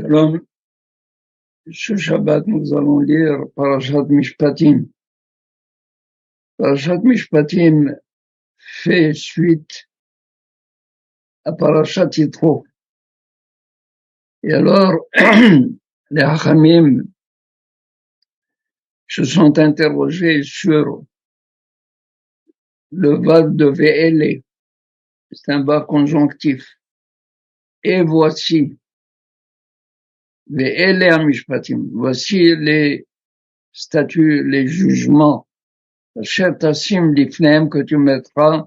Shalom. Ce Shabbat, nous allons lire Parashat Mishpatim. Parashat Mishpatim fait suite à Parashat Yitro. Et alors, les Hachamim se sont interrogés sur le vav de Ve'ele. C'est un vav conjonctif. Et voici, Ve'ele Mishpatim. Voici les statuts, les jugements. Tassim l'ifnem que tu mettras,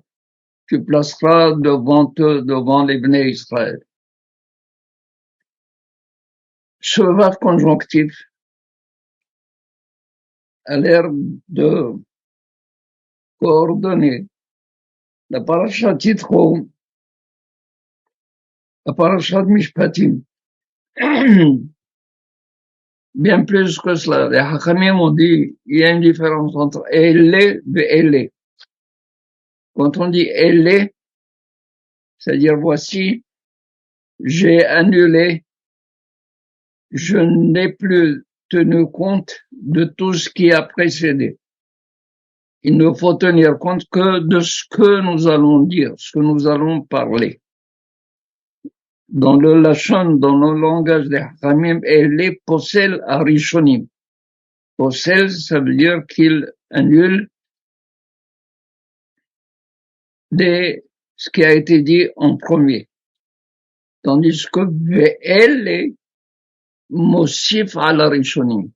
tu placeras devant eux, devant les Bnei Israël. Ce vav conjonctif a l'air de coordonner la parashat Yitro, la parashat Mishpatim. Bien plus que cela, les Hachamim ont dit, il y a une différence entre Ele et Ele. Quand on dit Ele, c'est-à-dire voici, j'ai annulé, je n'ai plus tenu compte de tout ce qui a précédé. Il ne faut tenir compte que de ce que nous allons dire, ce que nous allons parler. Dans le Lachon, dans le langage des Hachamim, elle est posel arishonim. Posel, ça veut dire qu'il annule ce qui a été dit en premier. Tandis que elle est mosif al arishonim.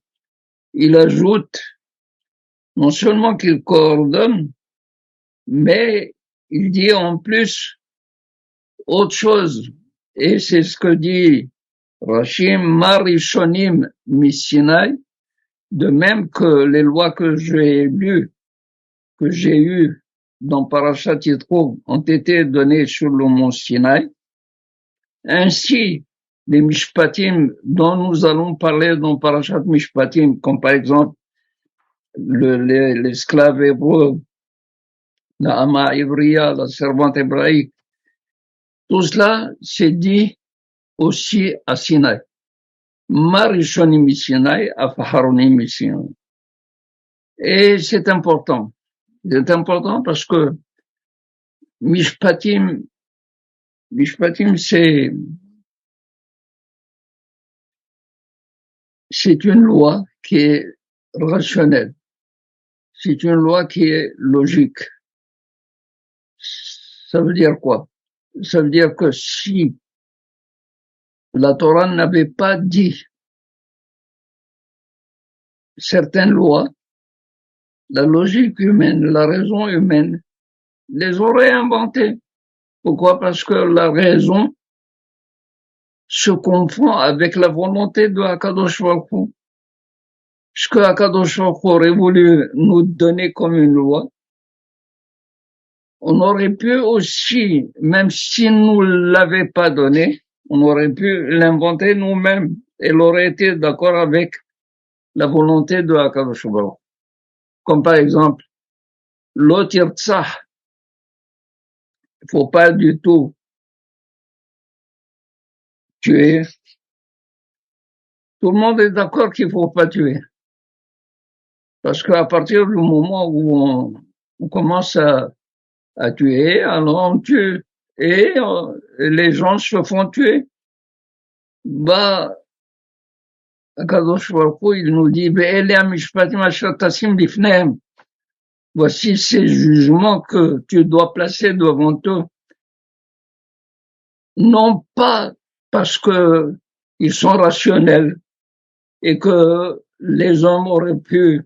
Il ajoute, non seulement qu'il coordonne, mais il dit en plus autre chose. Et c'est ce que dit Rachim Marishonim Missinai, de même que les lois que j'ai lues, que j'ai eues dans Parashat Yitro ont été données sur le mont Sinaï. Ainsi, les Mishpatim dont nous allons parler dans Parashat Mishpatim, comme par exemple l'esclave hébreu, la Ama Ivriya, la servante hébraïque, tout cela c'est dit aussi à Sinaï. Marishonim Sinaï, Afaharonim Sinaï. Et c'est important. C'est important parce que Mishpatim, c'est une loi qui est rationnelle. C'est une loi qui est logique. Ça veut dire quoi? Ça veut dire que si la Torah n'avait pas dit certaines lois, la logique humaine, la raison humaine les aurait inventées. Pourquoi? Parce que la raison se confond avec la volonté de Akadosh Baruch Hu. Ce que Akadosh Baruch Hu aurait voulu nous donner comme une loi, on aurait pu aussi, même s'il nous l'avait pas donné, on aurait pu l'inventer nous-mêmes. Elle aurait été d'accord avec la volonté de Akadosh Baruch Hu. Comme par exemple, Lo tirtsah. Il faut pas du tout tuer. Tout le monde est d'accord qu'il faut pas tuer. Parce qu'à partir du moment où on commence à tuer, alors on tue. Et les gens se font tuer. Akadosh Baruch Hu, il nous dit, voici ces jugements que tu dois placer devant eux. Non pas parce que ils sont rationnels et que les hommes auraient pu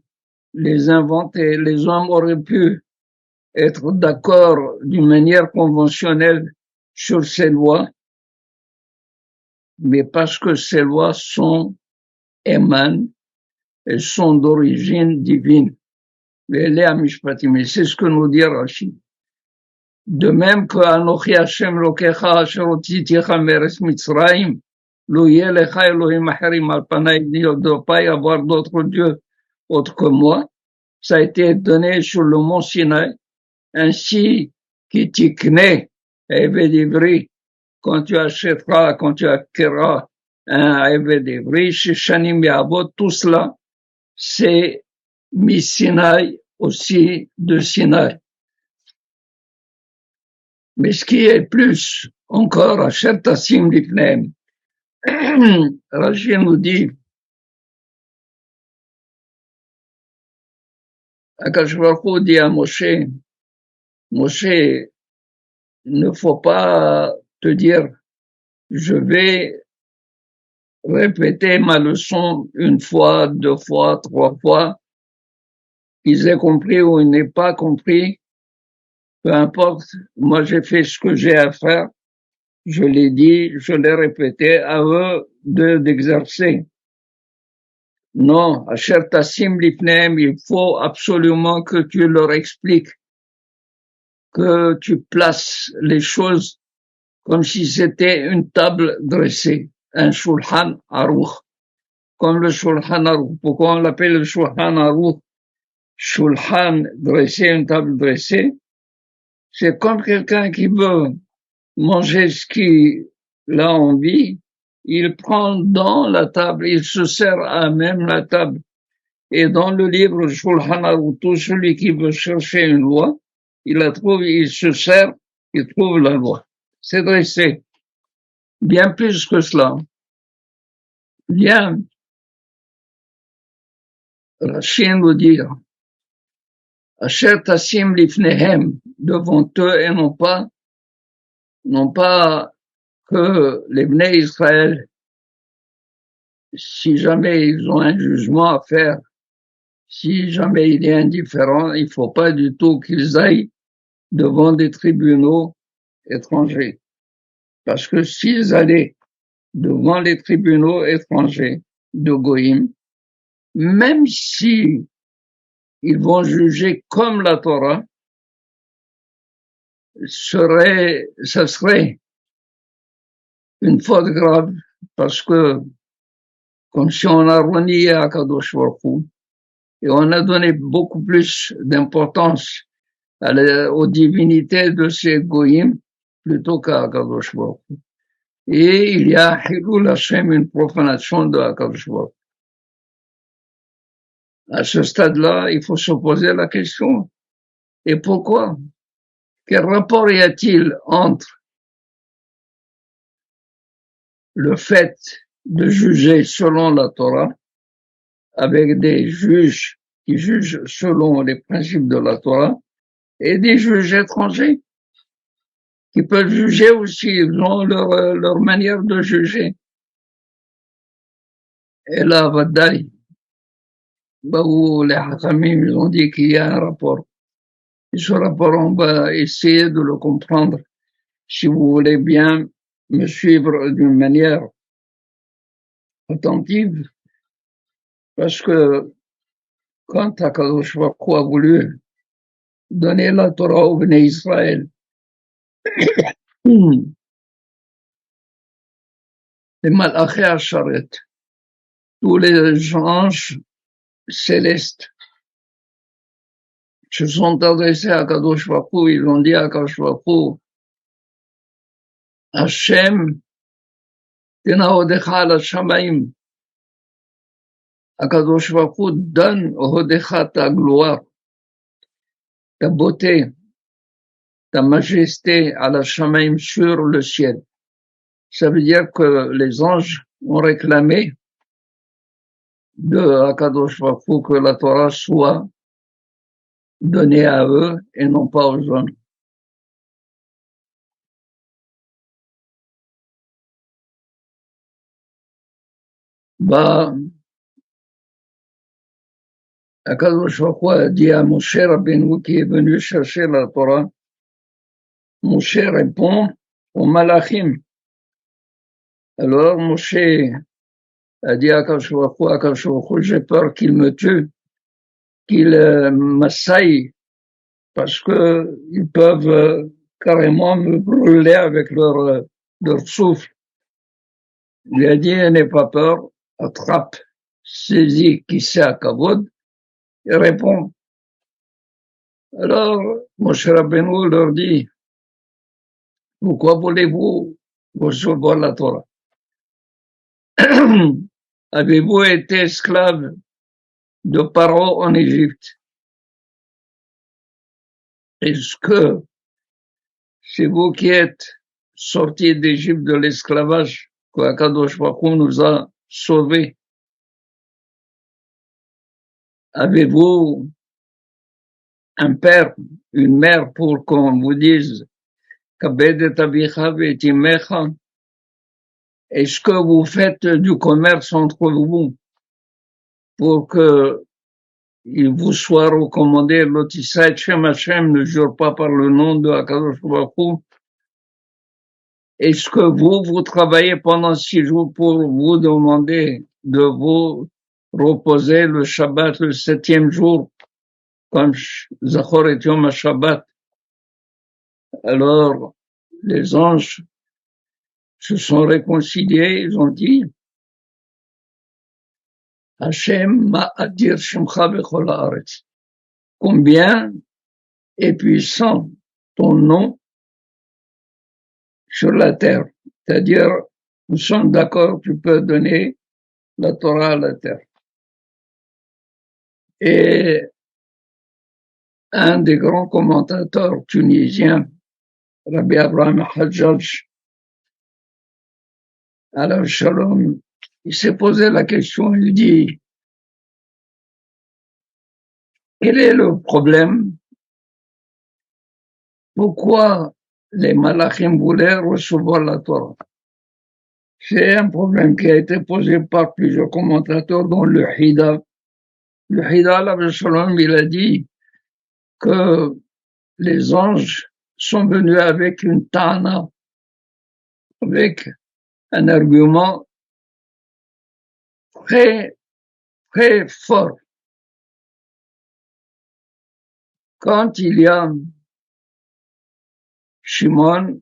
les inventer, les hommes auraient pu être d'accord d'une manière conventionnelle sur ces lois, mais parce que ces lois émanent, elles sont d'origine divine. Et c'est ce que nous dit Rashi. De même que Anochi Hashem Lokecha Asher Hotziticha Meretz Mitzrayim, Lo yeh lecha Elohim acherim al panai, il ne doit pas y avoir d'autres dieux autres que moi. Ça a été donné sur le mont Sinaï, ainsi qui tikne, Eved Ivri, quand tu achèteras, quand tu acquerras Eved Ivri, Shanim Yavot, tout cela, c'est Mi-Sinaï aussi de Sinaï. Mais ce qui est plus encore, Asher Tassim Lifnehem, Rashi nous dit, Akadosh Baruch Hu dit à Moshe, Moshe, ne faut pas te dire, je vais répéter ma leçon une fois, deux fois, trois fois, qu'ils aient compris ou ils n'aient pas compris, peu importe, moi j'ai fait ce que j'ai à faire, je l'ai dit, je l'ai répété, à eux d'exercer. Non, Asher Tassim Lifnehem, il faut absolument que tu leur expliques, que tu places les choses comme si c'était une table dressée, un Shulchan Aruch, comme le Shulchan Aruch. Pourquoi on l'appelle le Shulchan Aruch? Shulchan dressé, une table dressée, c'est comme quelqu'un qui veut manger ce qu'il a envie, il prend dans la table, il se sert à même la table. Et dans le livre Shulchan Aruch, tout celui qui veut chercher une loi, il la trouve, il se sert, il trouve la loi. C'est dressé. Bien plus que cela. Bien, Rachid nous dire, Asher Tassim Lifnehem, devant eux et non pas que les Bnei Israël, si jamais ils ont un jugement à faire, si jamais il est indifférent, il faut pas du tout qu'ils aillent devant des tribunaux étrangers. Parce que s'ils allaient devant les tribunaux étrangers de Goïm, même si ils vont juger comme la Torah, ça serait une faute grave, parce que comme si on a renié Akadosh Baruch Hu, et on a donné beaucoup plus d'importance aux divinités de ces goyim plutôt qu'à Akadosh Baruch Hu. Et il y a Hilul Hashem, une profanation de Akadosh Baruch Hu. À ce stade-là, il faut se poser la question. Et pourquoi? Quel rapport y a-t-il entre le fait de juger selon la Torah avec des juges qui jugent selon les principes de la Torah et des juges étrangers qui peuvent juger aussi, ils ont leur manière de juger. Et là, Vadai, où les Hakhamim, ils ont dit qu'il y a un rapport. Et ce rapport, on va essayer de le comprendre, si vous voulez bien me suivre d'une manière attentive, parce que quand Akadosh Baruch Hu a voulu donner la Torah au Bnei Israël, les Malachei Asharet, tous les anges célestes se sont adressés à Kadosh Baruch Hu, ils ont dit à Kadosh Baruch Hu, Hashem, tena odecha al shamayim. Akadosh Baruch Hu, donne odecha ta gloire, ta beauté, ta majesté à la shamayim sur le ciel. Ça veut dire que les anges ont réclamé de Akadosh Baruch Hu que la Torah soit donnée à eux et non pas aux hommes. Bah, Akadosh Baruch Hu a dit à Moshe Rabbeinu qui est venu chercher la Torah, Moshe répond aux Malachim. Alors Moshe a dit à Akadosh Baruch Hu, j'ai peur qu'il me tue, qu'il m'assaille, parce que ils peuvent carrément me brûler avec leur souffle. Il a dit, n'aie pas peur, attrape, saisis qui c'est à Kavod, et réponds. Alors, Moshe Rabbeinu leur dit, pourquoi voulez-vous recevoir la Torah? avez-vous été esclave de Paro en Égypte? Est-ce que c'est vous qui êtes sortis d'Égypte de l'esclavage qu'Akadosh Baruch Hu nous a sauvés? Avez-vous un père, une mère pour qu'on vous dise Kabed et avicha ve'timecha? Est-ce que vous faites du commerce entre vous pour que il vous soit recommandé, l'Otisait Shem Hashem ne jure pas par le nom de Akadosh Baruch Hu? Est-ce que vous travaillez pendant 6 jours pour vous demander de vous reposer le Shabbat, le 7e jour, comme Zachor et Yom Shabbat? Alors, les anges se sont réconciliés, ils ont dit, Hashem ma'adir shemcha bechol haaretz. Combien est puissant ton nom sur la terre. C'est-à-dire, nous sommes d'accord, tu peux donner la Torah à la terre. Et un des grands commentateurs tunisiens, Rabbi Abraham Hajjaj, alav shalom, il s'est posé la question, il dit, quel est le problème? Pourquoi les malachim voulaient recevoir la Torah? C'est un problème qui a été posé par plusieurs commentateurs, dont le Hida. Le Hida, alav shalom, il a dit que les anges sont venus avec une tana, avec un argument très, très fort. Quand il y a Shimon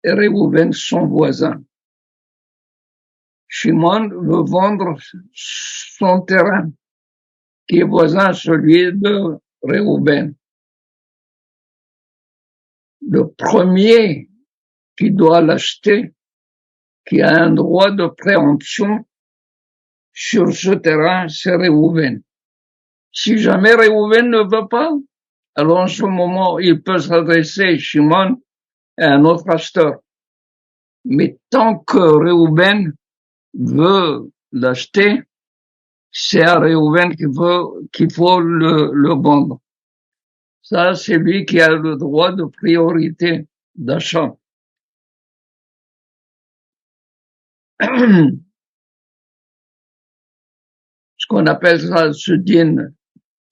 et Réhouven, son voisin, Shimon veut vendre son terrain, qui est voisin à celui de Réhouven. Le premier qui doit l'acheter, qui a un droit de préemption sur ce terrain, c'est Réhouven. Si jamais Réhouven ne veut pas, alors en ce moment, il peut s'adresser, Shimon, à un autre acheteur. Mais tant que Réhouven veut l'acheter, c'est à Réhouven qu'il faut le vendre. Ça, c'est lui qui a le droit de priorité d'achat. Ce qu'on appelle ça, ce din,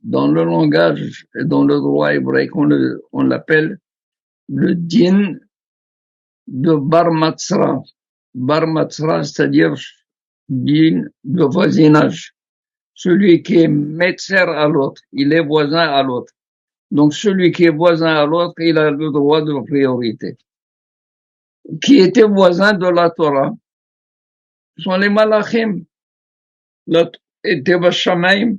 dans le langage et dans le droit hébraïque, on l'appelle le din de Bar Matzra. Bar Matzra, c'est-à-dire din de voisinage. Celui qui est metzer à l'autre, il est voisin à l'autre. Donc celui qui est voisin à l'autre, il a le droit de priorité. Qui était voisin de la Torah sont les malachim. Était Bashamaim.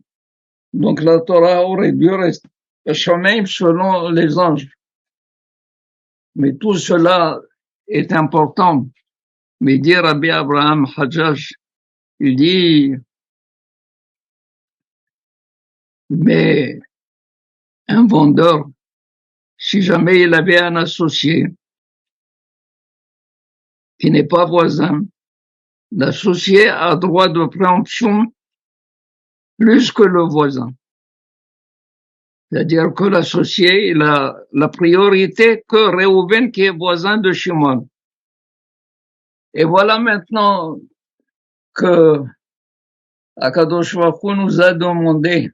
Donc la Torah aurait dû rester Bashamaim selon les anges. Mais tout cela est important. Mais dit Rabbi Abraham Hajjaj, il dit, mais un vendeur, si jamais il avait un associé qui n'est pas voisin, l'associé a droit de préemption plus que le voisin. C'est-à-dire que l'associé, il a la priorité que Réhouven qui est voisin de Shimon. Et voilà maintenant que Akadosh Baruch Hu nous a demandé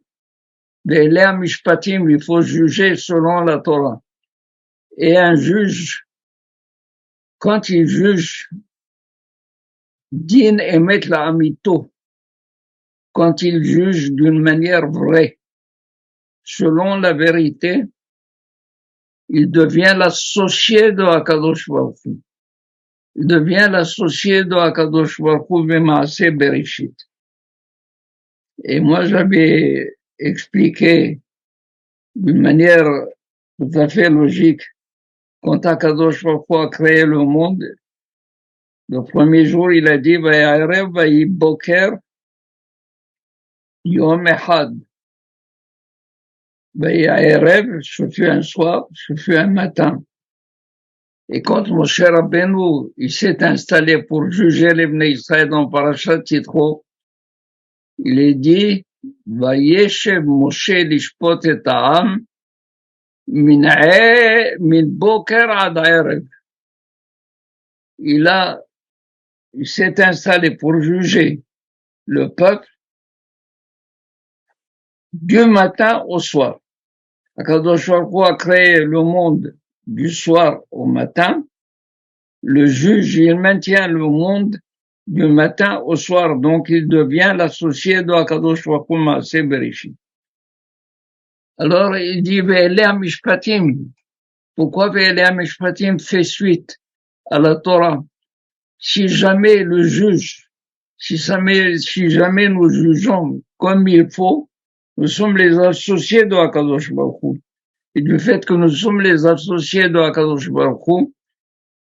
d'Elea Mishpatim, il faut juger selon la Torah. Et un juge, quand il juge, din emet la amito, quand il juge d'une manière vraie, selon la vérité, il devient l'associé de Akadosh Baruch Hu. Il devient l'associé de Akadosh Baruch Hu B'Maaseh Bereshit. Et moi, j'avais expliqué d'une manière tout à fait logique, quand Akadosh Baruch Hu a créé le monde, Le premier jour, il a dit, Vayarev, Vayiboker, Yom Echad. Vayarev, ce fut un soir, ce fut un matin. Et quand Moshe Rabbeinu, il s'est installé pour juger les Bnei Israël dans Parashat Yitro, il est dit, Vayeshev Moshe lishpot et ha'am, min boker ad erev. Il s'est installé pour juger le peuple du matin au soir. Akadosh Baruch Hu a créé le monde du soir au matin. Le juge, il maintient le monde du matin au soir. Donc, il devient l'associé de Akadosh Baruch Hu Maaseh Bereshit. Alors, il dit, Ve'eleh Mishpatim. Pourquoi Ve'eleh Mishpatim fait suite à la Torah? Si jamais le juge, si jamais nous jugeons comme il faut, nous sommes les associés de Akadosh Baruch Hu. Et du fait que nous sommes les associés de Akadosh Baruch Hu,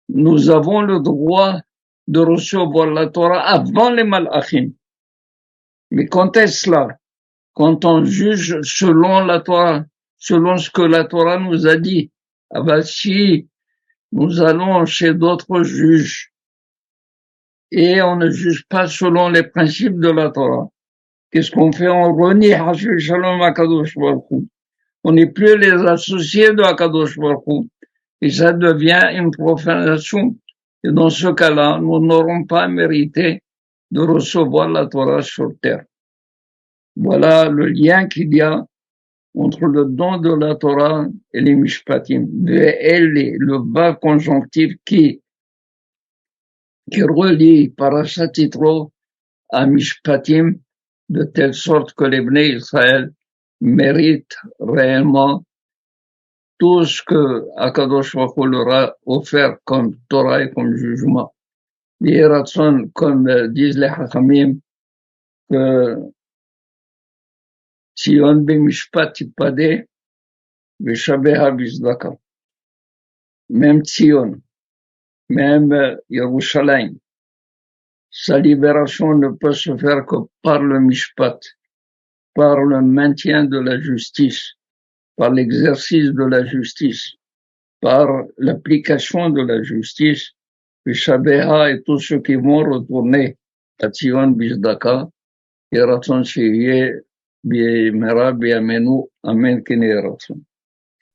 nous avons le droit de recevoir la Torah avant les Malachim. Mais quand est-ce cela? Quand on juge selon la Torah, selon ce que la Torah nous a dit. Ah ben, si nous allons chez d'autres juges et on ne juge pas selon les principes de la Torah, qu'est-ce qu'on fait? On renie Hashul Shalom Akadosh Baruch Hu. On n'est plus les associés de Akadosh Baruch Hu. Et ça devient une profanation. Et dans ce cas-là, nous n'aurons pas mérité de recevoir la Torah sur terre. Voilà le lien qu'il y a entre le don de la Torah et les Mishpatim. Le bas conjonctif qui relie Parashat Yitro à Mishpatim, de telle sorte que les Bnei Israël méritent réellement tout ce que Akadosh Baruch Hu leur a offert comme Torah et comme jugement. Les Ratson, comme disent les Hachamim, que Tzion b'mishpat tipadeh, v'shabeha b'zdaka. Même Tzion, même Yerushalayim, sa libération ne peut se faire que par le mishpat, par le maintien de la justice, par l'exercice de la justice, par l'application de la justice, Vishabeha et tous ceux qui vont retourner à Tzion Bizdaka, et Ratson Shiye, Biemera, Biamenu, Amen, Kine Ratson.